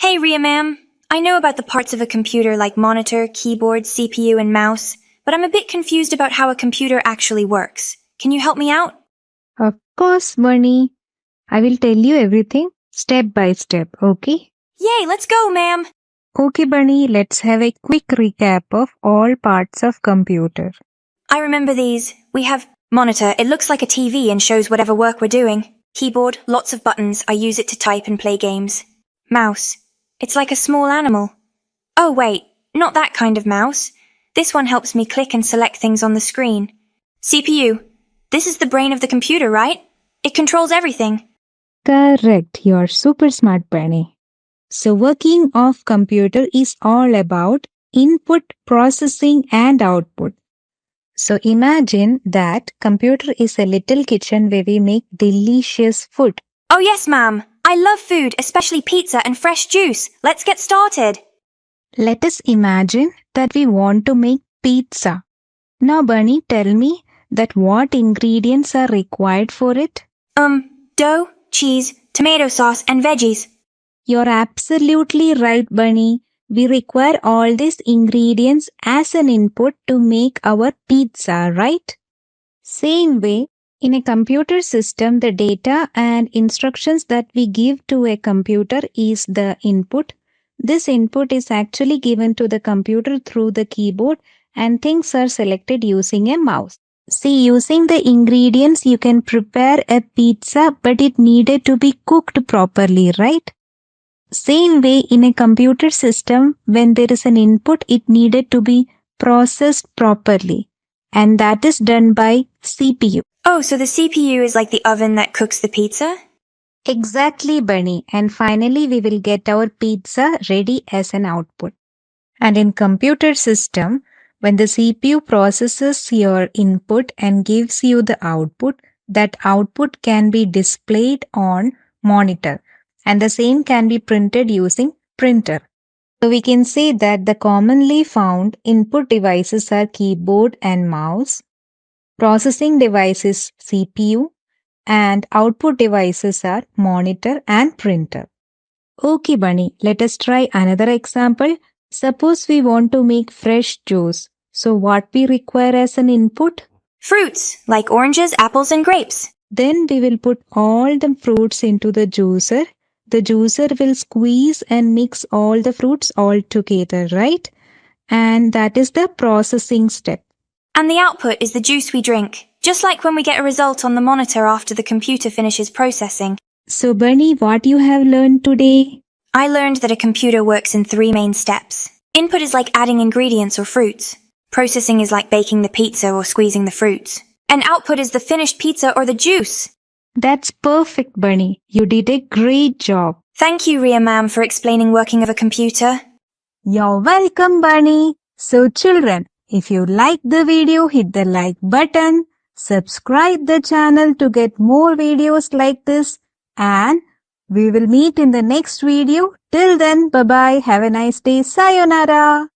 Hey, Ria Ma'am. I know about the parts of a computer like monitor, keyboard, CPU, and mouse, but I'm a bit confused about how a computer actually works. Can you help me out? Of course, Bunny. I will tell you everything step by step, okay? Yay, let's go, ma'am! Okay, Bunny, let's have a quick recap of all parts of computer. I remember these. We have monitor. It looks like a TV and shows whatever work we're doing. Keyboard, lots of buttons. I use it to type and play games. Mouse. It's like a small animal. Oh, wait, not that kind of mouse. This one helps me click and select things on the screen. CPU. This is the brain of the computer, right? It controls everything. Correct, you're super smart, Bunny. So working of computer is all about input, processing and output. So imagine that computer is a little kitchen where we make delicious food. Oh, yes, ma'am. I love food, especially pizza and fresh juice. Let's get started. Let us imagine that we want to make pizza. Now, Bunny, tell me that what ingredients are required for it? Dough, cheese, tomato sauce, and veggies. You're absolutely right, Bunny. We require all these ingredients as an input to make our pizza, right? Same way, in a computer system, the data and instructions that we give to a computer is the input. This input is actually given to the computer through the keyboard and things are selected using a mouse. See, using the ingredients, you can prepare a pizza, but it needed to be cooked properly, right? Same way, in a computer system, when there is an input, it needed to be processed properly. And that is done by CPU. Oh, so the CPU is like the oven that cooks the pizza? Exactly, Bunny. And finally, we will get our pizza ready as an output. And in computer system, when the CPU processes your input and gives you the output, that output can be displayed on monitor. And the same can be printed using printer. So we can say that the commonly found input devices are keyboard and mouse, processing devices CPU, and output devices are monitor and printer. Okay, Bunny, let us try another example. Suppose we want to make fresh juice. So what we require as an input? Fruits, like oranges, apples, and grapes. Then we will put all the fruits into the juicer. The juicer will squeeze and mix all the fruits all together, right? And that is the processing step. And the output is the juice we drink, just like when we get a result on the monitor after the computer finishes processing. So, Bunny, what you have learned today? I learned that a computer works in 3 main steps. Input is like adding ingredients or fruits. Processing is like baking the pizza or squeezing the fruits. And output is the finished pizza or the juice. That's perfect, Bunny. You did a great job. Thank you, Ria Ma'am, for explaining working of a computer. You're welcome, Bunny. So, children, if you like the video, hit the like button, subscribe the channel to get more videos like this, and we will meet in the next video. Till then, bye-bye. Have a nice day. Sayonara.